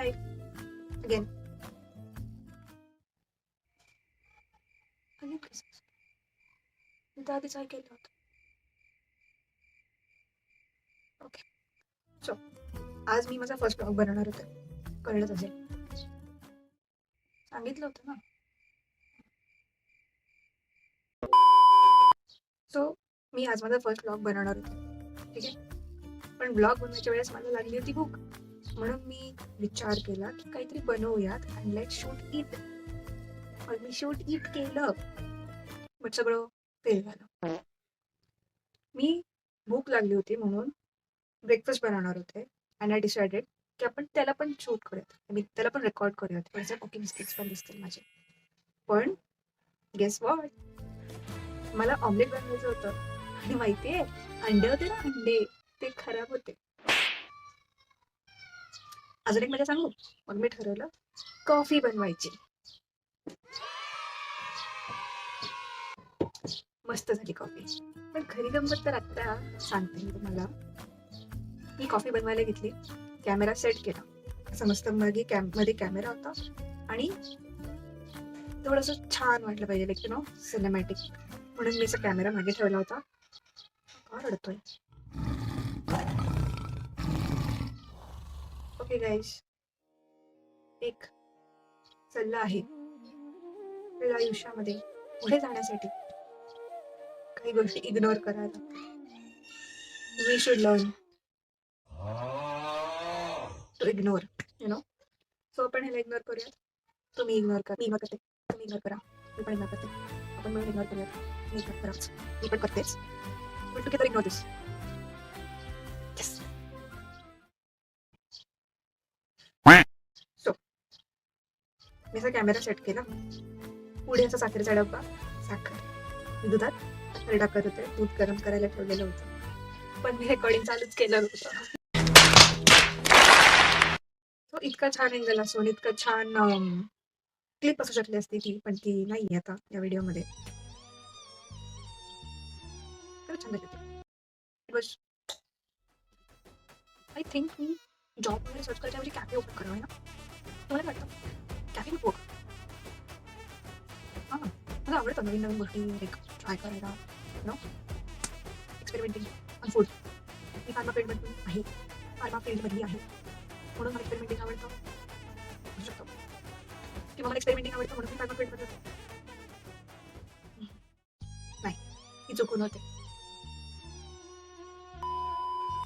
हाय again. Again कसं? मी तर आधीच ऐकलं होतं. ओके. सो आज मी माझा फर्स्ट ब्लॉग बनवणार होते. कळलंच असेल. सांगितलं होतं ना. सो मी आज माझा फर्स्ट ब्लॉग बनवणार होते. ठीक आहे. पण ब्लॉग बनवायच्या वेळेस मला लागली होती भूक. म्हणून मी विचार केला की काहीतरी बनवूयात अँड लेट्स शूट इट. मग मी शूट इट केलं. बट सगळं फेल झालं. मी भूक लागली होती म्हणून ब्रेकफास्ट बनवणार होते अँड आय डिसाइडेड की आपण त्याला पण शूट करूयात. मी त्याला पण रेकॉर्ड करूयात. त्याचे कुकिंग स्किल्स पण दिसतील माझे. पण गेस व्हॉट, मला ऑमलेट बनवायचं होतं आणि माहितीये अंडे होते ना, अंडे ते खराब होते. अजून एक मजा सांगू. मग मी ठरवलं कॉफी बनवायची. मस्त झाली कॉफी. पण खरी गंमत तर आता सांगते मी तुम्हाला. मी कॉफी बनवायला घेतली, कॅमेरा सेट केला. असं मस्त मध्ये कॅमेरा होता आणि थोडंसं छान वाटलं पाहिजे लाईक यू नो सिनेमॅटिक. म्हणून मी असा कॅमेरा मागे ठेवला होता. का रडतोय? ओके गाईज, एक सल्ला आहे. आपल्या आयुष्यामध्ये पुढे जाण्यासाठी काही गोष्टी इग्नोर करायला लागतात. We should learn to ignore you know. So आपण ह्याला इग्नोर करूयात. तुम्ही इग्नोर करा, मी इग्नोर करते, तुम्ही इग्नोर करा, मी पण इग्नोर करते. आपण मिळून इग्नोर करूयात. मी इग्नोर कराच, मी पण करतेच. पण टुगेदर इग्नोर दिस. येस. सो मी असा कॅमेरा सेट केला. पुढे असा साखरेचा डब्बा, साखर दुधात टाकत होते. दूध गरम करायला ठेवलेलं होतं. पण मी रेकॉर्डिंग चालूच केलं होतं. तो इतका छान एंगल असून इतकं छान क्लिप असू शकली असती ती, पण ती नाही आता या व्हिडिओमध्ये. खरंच छान झाली. बस आय थिंक मी जॉब वगैरे सर्च करायच्या ऐवजी कॅफे ओपन करावं ना. तुम्हाला काय वाटतं? कॅफे नको का? हां, मला आवडतं नवीन नवीन गोष्टी लाईक ट्राय करायला, you know experimenting on food. मी फार्मा फील्डमधून आहे, फार्मा फील्डमधली आहे म्हणून मला एक्सपेरिमेंटिंग आवडतं असू शकतो. किंवा मला एक्सपेरिमेंटिंग आवडतं म्हणून मी फार्मा फील्डमध्ये होते. नाही, ही चुकून होते.